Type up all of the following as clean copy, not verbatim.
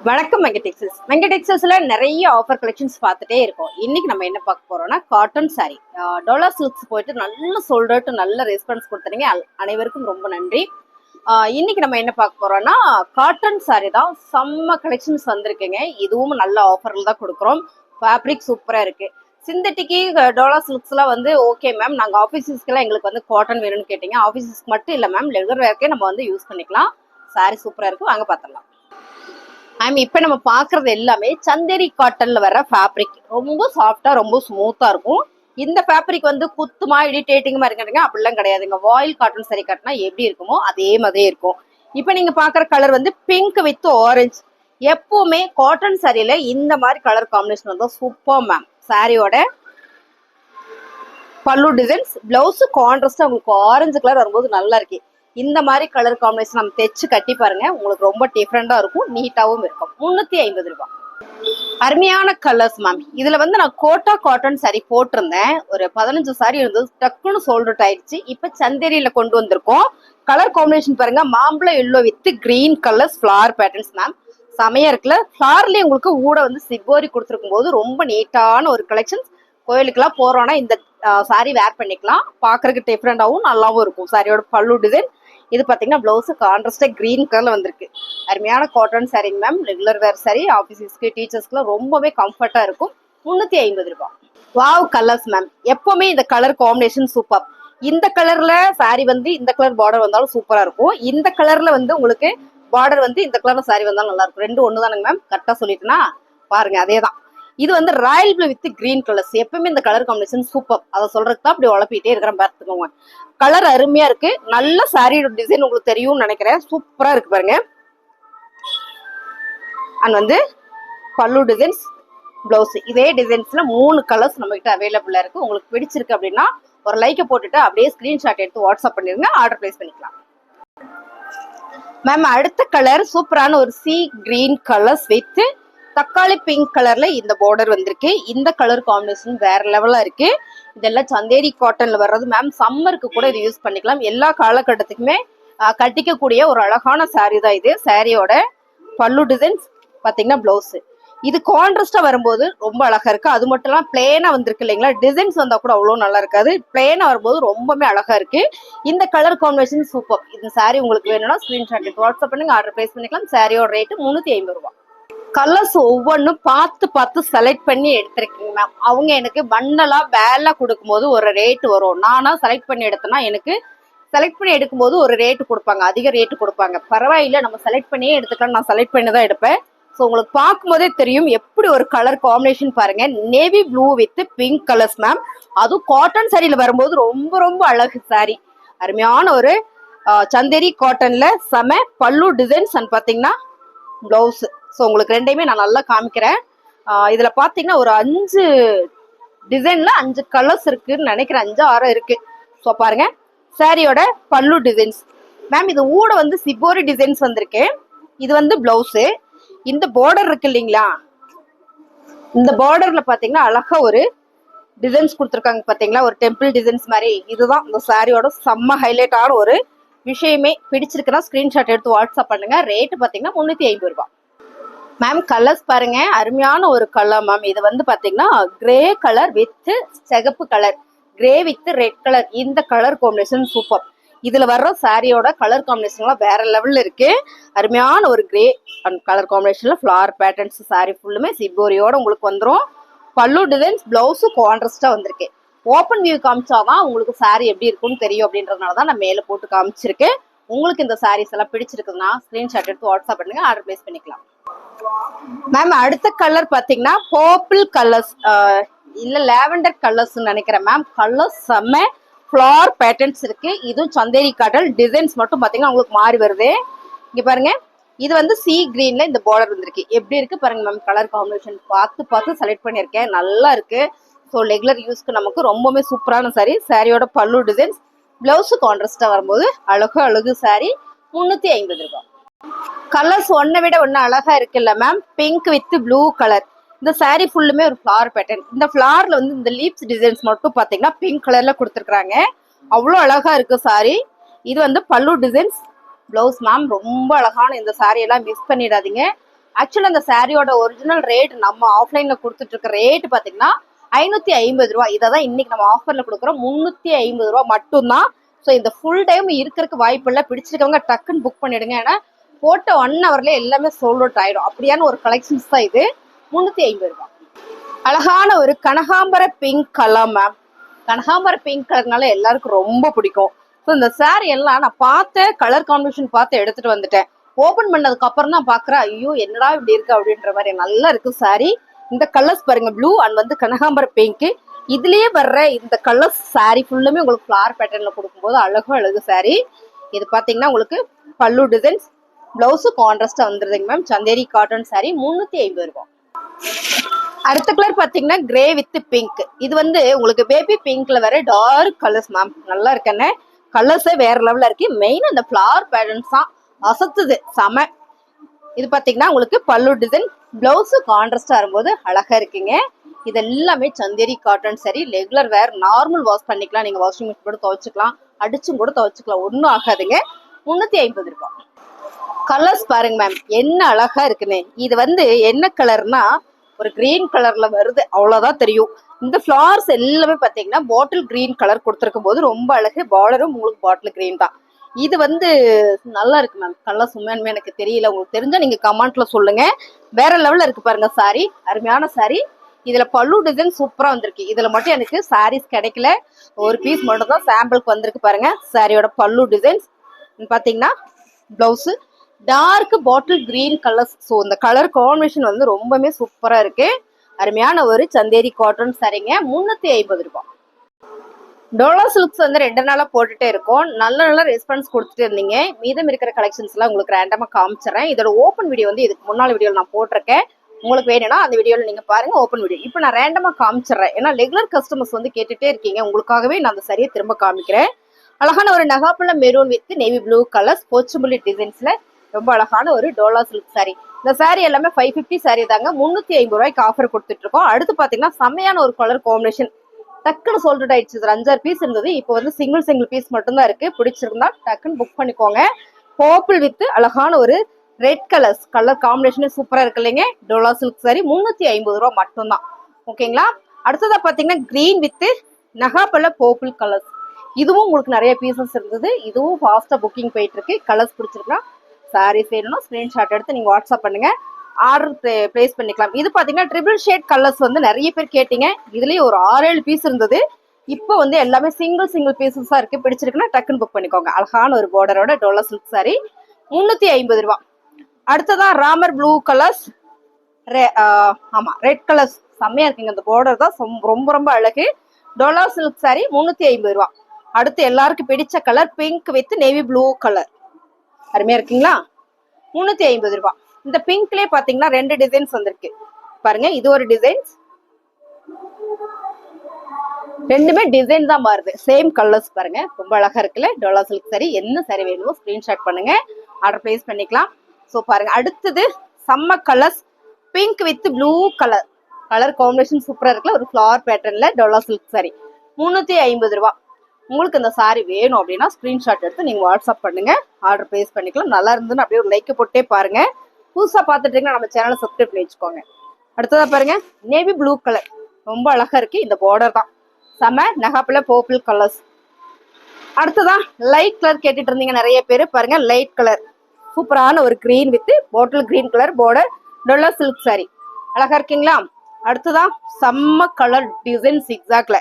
வணக்கம் வெங்கடெக்ஸஸ்ல நிறைய offer collections பார்த்துட்டே இருக்கோம். இன்னைக்கு நம்ம என்ன பார்க்க போறோம்னா காட்டன் சாரி. டோலா சில்க்ஸ் போயிட்டு நல்ல சோல்ட் நல்ல ரெஸ்பான்ஸ் கொடுத்துறீங்க, அனைவருக்கும் ரொம்ப நன்றி. இன்னைக்கு நம்ம என்ன பார்க்க போறோம்னா காட்டன் சாரி தான். செம்ம கலெக்ஷன்ஸ் வந்திருக்குங்க. இதுவும் நல்ல ஆஃபர்ல தான் கொடுக்குறோம். ஃபேப்ரிக் சூப்பரா இருக்கு. சிந்தட்டிக்கு டோலா சில்க்ஸ்லாம் வந்து ஓகே மேம், நாங்கள் ஆஃபீஸஸ்க்கெல்லாம் எங்களுக்கு வந்து காட்டன் வேணும்னு கேட்டீங்க. ஆஃபீஸஸ்க்கு மட்டும் இல்லை மேம், ரெகுலர் வேர்க்கே நம்ம வந்து யூஸ் பண்ணிக்கலாம். சாரி சூப்பரா இருக்கு, வாங்க பார்த்துடலாம். இப்ப நம்ம பாக்குறது எல்லாமே சந்தேரி காட்டன்ல வர ஃபேப்ரிக். ரொம்ப சாஃப்டா ரொம்ப ஸ்மூத்தா இருக்கும். இந்த ஃபேப்ரிக் வந்து குத்துமா இரிட்டேட்டிங்கமா இருக்காங்க அப்படிலாம் கிடையாதுங்க. வாயில் காட்டன் சரி கட்டினா எப்படி இருக்குமோ அதே மாதிரியே இருக்கும். இப்ப நீங்க பாக்குற கலர் வந்து பிங்க் வித் ஆரஞ்சு. எப்பவுமே காட்டன் சாரியில இந்த மாதிரி கலர் காம்பினேஷன் வந்து சூப்பர் மேம். சாரியோட பல்லு டிசைன்ஸ், பிளவுஸ் கான்ட்ராஸ்டா உங்களுக்கு ஆரஞ்சு கலர் வரும்போது நல்லா இருக்கு. இந்த மாதிரி கலர் காம்பினேஷன் நம்ம தைச்சு கட்டி பாருங்க, உங்களுக்கு ரொம்ப டிஃப்ரெண்டா இருக்கும், நீட்டாவும் இருக்கும். 350 ரூபாய். அருமையான கலர்ஸ் மேம். இதுல வந்து நான் கோட்டா காட்டன் சாரி போட்டிருந்தேன். ஒரு 15 சாரி இருந்தது, டக்குன்னு சோல்ட் அவுட் ஆயிடுச்சு. இப்ப சந்தேரியில கொண்டு வந்திருக்கோம். கலர் காம்பினேஷன் பாருங்க, மாம்பழம் yellow with green colours flower patterns ma'am. செமையா இருக்குல்ல. ஃபிளார்லயே உங்களுக்கு ஊட வந்து சிப்போரி கொடுத்துருக்கும் போது ரொம்ப நீட்டான ஒரு கலெக்ஷன்ஸ். கோயிலுக்கெல்லாம் போறோம்னா இந்த சாரி வேர் பண்ணிக்கலாம். பாக்குறதுக்கு டிஃப்ரெண்டாவும் நல்லாவும் இருக்கும். சாரியோட பல்லு டிசைன் இது பாத்தீங்கன்னா பிளவுஸ் கான்ட்ராஸ்டா கிரீன் கலர்ல வந்திருக்கு. அருமையான காட்டன் சாரிங்க மேம். ரெகுலர் வேர் சாரி, ஆபீஸ்க்கு டீச்சர்ஸ்க்குலாம் ரொம்பவே கம்ஃபர்ட்டா இருக்கும். 350 ரூபாய். Wow colours ma'am. எப்பவுமே இந்த கலர் காம்பினேஷன் சூப்பர். இந்த கலர்ல சாரி வந்து இந்த கலர் பார்டர் வந்தாலும் சூப்பரா இருக்கும். இந்த கலர்ல வந்து உங்களுக்கு பார்டர் வந்து இந்த கலர்ல சாரி வந்தாலும் நல்லா இருக்கும். ரெண்டு ஒண்ணு தானுங்க மேம். கரெக்டா சொல்லிட்டுனா பாருங்க, அதேதான். இது வந்து Royal blue with green colours. எப்பவுமே இந்த கலர் காம்பினேஷன் சூப்பர். அதை சொல்றதுக்கு தான் அப்படி உழப்பிட்டே இருக்கிறேன், பார்த்துக்கோங்க. கலர் அருமையா இருக்கு. நல்ல சாரியோட டிசைன் உங்களுக்கு தெரியும்னு நினைக்கிறேன். சூப்பரா இருக்கு பாருங்க. அண்ட் வந்து பல்லு டிசைன்ஸ், பிளவுஸ் இதே டிசைன்ஸ்ல 3 கலர்ஸ் நம்ம கிட்ட அவைலபிளா இருக்கு. உங்களுக்கு பிடிச்சிருக்கு அப்படின்னா ஒரு லைக்கை போட்டுட்டு அப்படியே ஸ்கிரீன்ஷாட் எடுத்து வாட்ஸ்அப் பண்ணிருங்க, ஆர்டர் பிளேஸ் பண்ணிக்கலாம். மேம் அடுத்த கலர் சூப்பரான ஒரு சி கிரீன் கலர்ஸ் வித் தக்காளி பிங்க் கலர்ல இந்த பார்டர் வந்திருக்கு. இந்த கலர் காம்பினேஷன் வேற லெவலா இருக்கு. இதெல்லாம் சந்தேரி காட்டன்ல வர்றது மேம். சம்மருக்கு கூட இது யூஸ் பண்ணிக்கலாம். எல்லா காலகட்டத்துக்குமே கட்டிக்கக்கூடிய ஒரு அழகான சாரி தான் இது. சாரியோட பல்லு டிசைன்ஸ் பாத்தீங்கன்னா பிளவுஸ் இது கான்ட்ராஸ்டா வரும்போது ரொம்ப அழகா இருக்கு. அது மட்டும் இல்லாம பிளேனா வந்திருக்கு இல்லைங்களா, டிசைன்ஸ் வந்தா கூட அவ்வளவு நல்லா இருக்காது. பிளேனா வரும்போது ரொம்பவே அழகா இருக்கு. இந்த கலர் காம்பினேஷன் சூப்பர். இந்த சாரி உங்களுக்கு வேணும்னா ஸ்கிரீன்ஷாட் எடுத்து வாட்ஸ்அப் பண்ணுங்க, ஆர்டர் பிளேஸ் பண்ணிக்கலாம். சாரியோட ரேட்டு 350 ரூபாய். கலர்ஸ் ஒவ்வொன்றும் பார்த்து பார்த்து செலக்ட் பண்ணி எடுத்திருக்கீங்க மேம். அவங்க எனக்கு பண்டலா பேலா கொடுக்கும் போது ஒரு ரேட்டு வரும். நானா செலக்ட் பண்ணி எடுத்தேன்னா எனக்கு செலக்ட் பண்ணி எடுக்கும்போது ஒரு ரேட்டு கொடுப்பாங்க, அதிக ரேட்டு கொடுப்பாங்க. பரவாயில்ல, நம்ம செலக்ட் பண்ணியே எடுத்துக்கலாம். நான் செலக்ட் பண்ணி தான் எடுப்பேன். ஸோ உங்களுக்கு பார்க்கும்போதே தெரியும் எப்படி ஒரு கலர் காம்பினேஷன் பாருங்க. Navy blue with pink colours ma'am. அதுவும் காட்டன் சாரியில வரும்போது ரொம்ப ரொம்ப அழகு சாரி. அருமையான ஒரு சந்தேரி காட்டன்ல செம பல்லு டிசைன்ஸ் அண்ட் பாத்தீங்கன்னா பிளவுஸ். ஸோ உங்களுக்கு ரெண்டையுமே நான் நல்லா காமிக்கிறேன். இதுல பாத்தீங்கன்னா ஒரு 5 டிசைன்ல 5 கலர்ஸ் இருக்குன்னு நினைக்கிறேன். 5 6 இருக்கு. ஸோ பாருங்க சாரியோட பல்லு டிசைன்ஸ் மேம். இது ஊட வந்து சிப்போரி டிசைன்ஸ் வந்திருக்கு. இது வந்து பிளவுஸ். இந்த பார்டர் இருக்கு இல்லைங்களா, இந்த பார்டர்ல பாத்தீங்கன்னா அழகா ஒரு டிசைன்ஸ் கொடுத்துருக்காங்க பாத்தீங்களா, ஒரு டெம்பிள் டிசைன்ஸ் மாதிரி. இதுதான் இந்த சாரியோட செம்ம ஹைலைட்டான ஒரு விஷயமே. பிடிச்சிருக்குன்னா ஸ்கிரீன்ஷாட் எடுத்து வாட்ஸ்அப் பண்ணுங்க. ரேட்டு பாத்தீங்கன்னா 350 ரூபாய் மேம். கலர்ஸ் பாருங்க, அருமையான ஒரு கலர் மேம். இது வந்து பாத்தீங்கன்னா கிரே கலர் வித் சிகப்பு colour, grey with red colour. இந்த கலர் காம்பினேஷன் சூப்பர். இதுல வர்ற சாரியோட கலர் காம்பினேஷன்லாம் வேற லெவல்ல இருக்கு. அருமையான ஒரு கிரே அண்ட் கலர் காம்பினேஷன்ல ஃபிளார் பேட்டர்ன்ஸ். சாரி ஃபுல்லுமே சிப்போரியோட உங்களுக்கு வந்துடும். பல்லு டிசைன்ஸ், பிளவுஸ் கான்ட்ராஸ்டா வந்திருக்கு. ஓப்பன் வியூ காமிச்சாதான் உங்களுக்கு சாரி எப்படி இருக்கும்னு தெரியும். அப்படின்றதுனாலதான் நான் மேல போட்டு காமிச்சிருக்கேன். உங்களுக்கு இந்த சாரீஸ் எல்லாம் பிடிச்சிருக்குதுன்னா ஸ்கிரீன்ஷாட் எடுத்து வாட்ஸ்அப் பண்ணுங்க, ஆர்டர் பிளேஸ் பண்ணிக்கலாம் மேம். அடுத்த கலர் பாத்தீங்கன்னா பர்பிள் கலர்ஸ், இல்ல லாவெண்டர் கலர்ஸ் நினைக்கிறேன் மேம். கலர்ஸ் செம்ம ஃபிளார் பேட்டர்ன்ஸ் இருக்கு. இதுவும் சந்தேரி காட்டன் டிசைன்ஸ் மட்டும் பாத்தீங்கன்னா உங்களுக்கு மாறி வருது. இங்க பாருங்க, இது வந்து சி கிரீன்ல இந்த பார்டர் வந்திருக்கு. எப்படி இருக்கு பாருங்க மேம். கலர் காம்பினேஷன் பார்த்து பார்த்து செலக்ட் பண்ணியிருக்கேன், நல்லா இருக்கு. ஸோ ரெகுலர் யூஸ்க்கு நமக்கு ரொம்பவே சூப்பரான சாரி. சாரியோட பல்லு டிசைன்ஸ், பிளவுஸ் கான்ட்ராஸ்டா வரும்போது அழகு அழகு சாரி. 350 ரூபாய். கலர்ஸ் ஒன்னை விட ஒன்னு அழகா இருக்குல்ல ma'am. Pink with blue colour. இந்த சாரி ஃபுல்லுமே ஒரு ஃபிளார் பேட்டர்ன். இந்த ஃபிளார்ல வந்து இந்த லீப்ஸ் டிசைன்ஸ் மட்டும் பாத்தீங்கன்னா பிங்க் கலர்ல கொடுத்துருக்காங்க. அவ்வளோ அழகா இருக்கு சாரி. இது வந்து பல்லு டிசைன்ஸ், பிளவுஸ் மேம். ரொம்ப அழகான இந்த சாரி எல்லாம் மிஸ் பண்ணிடாதீங்க. ஆக்சுவலா அந்த சாரியோட ஒரிஜினல் ரேட் நம்ம ஆஃப்லைன்ல கொடுத்துட்டு இருக்க ரேட் பாத்தீங்கன்னா 550 ரூபா. இதை தான் இன்னைக்கு நம்ம ஆஃபர்ல கொடுக்குறோம். 350 ரூபா மட்டும்தான். ஸோ இந்த ஃபுல் டைம் இருக்கிறதுக்கு வாய்ப்பு இல்லை. பிடிச்சிருக்கவங்க டக்குன்னு புக் பண்ணிடுங்க. ஏன்னா போட்ட 1 ஹவர்ல எல்லாமே சோல்ட் அவுட் ஆயிடும். அப்படியான ஒரு கலெக்ஷன்ஸ் தான் இது. 350 ரூபா. அழகான ஒரு கனகாம்பர பிங்க் கலர் மேம். கனகாம்பர பிங்க் கலர்னால எல்லாருக்கும் ரொம்ப பிடிக்கும். ஸோ இந்த சாரி எல்லாம் நான் பார்த்த கலர் காம்பினேஷன் பார்த்து எடுத்துட்டு வந்துட்டேன். ஓபன் பண்ணதுக்கு அப்புறம் தான் பாக்குறேன், ஐயோ என்னடா இப்படி இருக்கு அப்படின்ற மாதிரி. நல்லா இருக்கு சாரி. இந்த கலர்ஸ் பாருங்க, ப்ளூ அண்ட் வந்து கனகாம்பர பிங்க். இதுலயே வர்ற இந்த கலர்ஸ் சாரி ஃபுல்லுமே உங்களுக்கு ஃபிளார் பேட்டர்ன்ல கொடுக்கும்போது அழகு சாரி. இது பாத்தீங்கன்னா உங்களுக்கு பல்லு டிசைன்ஸ், பிளவுஸு கான்ட்ராஸ்டா வந்துருதுங்க மேம். சந்தேரி காட்டன் சாரி 350 ரூபாய். அடுத்த கலர் பாத்தீங்கன்னா கிரே வித் பிங்க். இது வந்து உங்களுக்கு பேபி பிங்க்ல வர டார்க் கலர்ஸ் மேம். நல்லா இருக்கேன்னு கலர்ஸே வேற லெவல்ல இருக்கு. மெயின் அந்த ஃபிளார் பேட்டர்ன்ஸ் தான் அசத்துது செம. இது பாத்தீங்கன்னா உங்களுக்கு பல்லு டிசைன், பிளவுஸ் கான்ட்ராஸ்டா வரும்போது அழகா இருக்குங்க. இது எல்லாமே சந்தேரி காட்டன் சரி. ரெகுலர் வேர், நார்மல் வாஷ் பண்ணிக்கலாம். நீங்க வாஷிங் மிஷின் கூட துவைச்சுக்கலாம், அடிச்சும் கூட துவைச்சுக்கலாம், ஒன்றும் ஆகாதுங்க. 350 ரூபாய். கலர்ஸ் பாருங்க மேம் என்ன அழகா இருக்குன்னு. இது வந்து என்ன கலர்னா ஒரு கிரீன் கலர்ல வருது, அவ்வளவுதான் தெரியும். இந்த ஃபிளவர்ஸ் எல்லாமே பாத்தீங்கன்னா பாட்டில் கிரீன் கலர் கொடுத்துருக்கும் போது ரொம்ப அழகு. பார்டரும் உங்களுக்கு பாட்டில் கிரீன் தான். இது வந்து நல்லா இருக்கு மேம். கலர்ஸ் உண்மையானுமே எனக்கு தெரியல. உங்களுக்கு தெரிஞ்சா நீங்க கமெண்ட்ல சொல்லுங்க. வேற லெவல்ல இருக்கு பாருங்க சாரி. அருமையான சாரி. இதுல பல்லு டிசைன் சூப்பரா வந்திருக்கு. இதுல மட்டும் எனக்கு சாரீஸ் கிடைக்கல, ஒரு பீஸ் மட்டும் தான் சாம்பிளுக்கு வந்திருக்கு பாருங்க. சாரியோட பல்லு டிசைன்ஸ் பாத்தீங்கன்னா blouse dark bottle green colours. So இந்த கலர் காம்பினேஷன் வந்து ரொம்பவே சூப்பரா இருக்கு. அருமையான ஒரு சந்தேரி காட்டன் சாரிங்க. 350 ரூபாய். டோலா சில்க்ஸ் வந்து 2 நாளா போட்டுட்டே இருக்கோம். நல்ல ரெஸ்பான்ஸ் கொடுத்துட்டு இருந்தீங்க. மீதம் இருக்கிற கலெக்ஷன்ஸ் எல்லாம் உங்களுக்கு ரேண்டமா காமிச்சிடறேன். இதோட ஓப்பன் வீடியோ வந்து இதுக்கு முன்னாள் வீடியோவில் நான் போட்டிருக்கேன். உங்களுக்கு வேணும்னா அந்த வீடியோவில் நீங்க பாருங்க, ஓப்பன் வீடியோ. இப்போ நான் ரேண்டமா காமிச்சிடறேன். ஏன்னா ரெகுலர் கஸ்டமர்ஸ் வந்து கேட்டுட்டே இருக்கீங்க. உங்களுக்காகவே நான் அந்த சரியை திரும்ப காமிக்கிறேன். அழகான ஒரு நகாப்பழ maroon with navy blue colours போச்சும்புள்ளி டிசைன்ஸ்ல ரொம்ப அழகான ஒரு டோலா சில்க் சாரி. இந்த சாரி எல்லாமே 550 சாரி தாங்க. 350 ரூபாய்க்கு ஆஃபர் கொடுத்துட்டு இருக்கோம். அடுத்து பாத்தீங்கன்னா செம்மையான ஒரு கலர் காம்பினேஷன். டக்குன்னு சொல்லிட்டு ஆயிடுச்சு. 5-6 பீஸ் இருந்தது, இப்போ வந்து சிங்கிள் பீஸ் மட்டும் தான் இருக்கு. பிடிச்சிருந்தா டக்குன்னு புக் பண்ணிக்கோங்க. பர்பிள் வித் அழகான ஒரு ரெட் கலர்ஸ். கலர் காம்பினேஷனே சூப்பரா இருக்கு இல்லைங்க. டோலா சில்க் சாரி 350 ரூபாய் மட்டும்தான். ஓகேங்களா. அடுத்ததா பாத்தீங்கன்னா கிரீன் வித் நகாப்பழ பர்பிள் கலர்ஸ். இதுவும் உங்களுக்கு நிறைய பீசஸ் இருந்தது. இதுவும் ஃபாஸ்டா புக்கிங் போயிட்டு இருக்கு. கலர்ஸ் பிடிச்சிருக்கா சாரீஸ் வேணும்னா ஸ்கிரீன்ஷாட் எடுத்து நீங்க வாட்ஸ்அப் பண்ணுங்க, ஆர்டர் பிளேஸ் பண்ணிக்கலாம். இது பாத்தீங்கன்னா ட்ரிபிள் ஷேட் கலர்ஸ் வந்து நிறைய பேர் கேட்டீங்க. இதுலயே ஒரு 6-7 பீஸ் இருந்தது. இப்போ வந்து எல்லாமே சிங்கிள் பீசஸா இருக்கு. பிடிச்சிருக்குன்னா டக்குன்னு புக் பண்ணிக்கோங்க. அழகான ஒரு பார்டரோட டோலா சில்க் சாரி 350 ரூபாய். அடுத்ததான் ராமர் ப்ளூ கலர்ஸ், ஆமா ரெட் கலர்ஸ் செம்மையா இருக்குங்க. இந்த பார்டர் தான் ரொம்ப அழகு. டோலா சில்க் சாரி 350 ரூபாய். அடுத்து எல்லாருக்கும் பிடிச்ச colour pink with navy blue colour. அருமையா இருக்குங்களா. 350 ரூபாய். இந்த பிங்க்லயே பாத்தீங்கன்னா 2 டிசைன்ஸ் வந்திருக்கு பாருங்க. இது ஒரு டிசைன்ஸ், ரெண்டுமே டிசைன் தான் மாறுது. சேம் கலர்ஸ் பாருங்க. ரொம்ப அழகா இருக்குல்ல. Dola silk sorry. என்ன சாரி வேணுமோ ஸ்கிரீன்ஷாட் பண்ணுங்க, ஆர்டர் பிளேஸ் பண்ணிக்கலாம். ஸோ பாருங்க அடுத்தது செம்ம colours. Pink with blue colour. Colour combination சூப்பரா இருக்குல்ல. ஒரு ஃபிளவர் பேட்டர்ன்ல டோலா சில்க் சாரி 350 ரூபாய். உங்களுக்கு இந்த சாரி வேணும் அப்படின்னா ஸ்கிரீன்ஷாட் எடுத்து நீங்க வாட்ஸ்அப் பண்ணுங்க, ஆர்டர் பிளேஸ் பண்ணிக்கலாம். நல்லா இருந்துன்னு அப்படியே ஒரு லைக் போட்டே பாருங்க. புதுசா பாத்துட்டீங்கன்னா நம்ம சேனலை சப்ஸ்கிரைப் பண்ணி வச்சுக்கோங்க. அடுத்ததா பாருங்க நேவி ப்ளூ கலர். ரொம்ப அழகா இருக்கு. இந்த பார்டர் தான் செம. நகாப்பழ பர்பிள் கலர்ஸ். அடுத்ததான் லைட் கலர் கேட்டுட்டு இருந்தீங்க நிறைய பேர். பாருங்க லைட் கலர் சூப்பரான ஒரு green with bottle green colour border Dola silk sari. அழகா இருக்கீங்களா. அடுத்ததான் செம்ம கலர் டிசைன் சிக்ஸாக்ல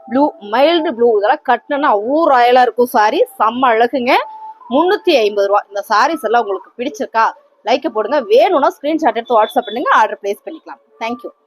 ப்ளூ, மைல்டு ப்ளூ. இதெல்லாம் கட்டினா அவ்வளோ ராயலா இருக்கும் சாரி. செம்ம அழகுங்க. 350 ரூபாய். இந்த சாரீஸ் எல்லாம் உங்களுக்கு பிடிச்சிருக்கா லைக் போடுங்க. வேணும்னா ஸ்கிரீன்ஷாட் எடுத்து வாட்ஸ்அப் பண்ணுங்க, ஆர்டர் பிளேஸ் பண்ணிக்கலாம். தேங்க்யூ.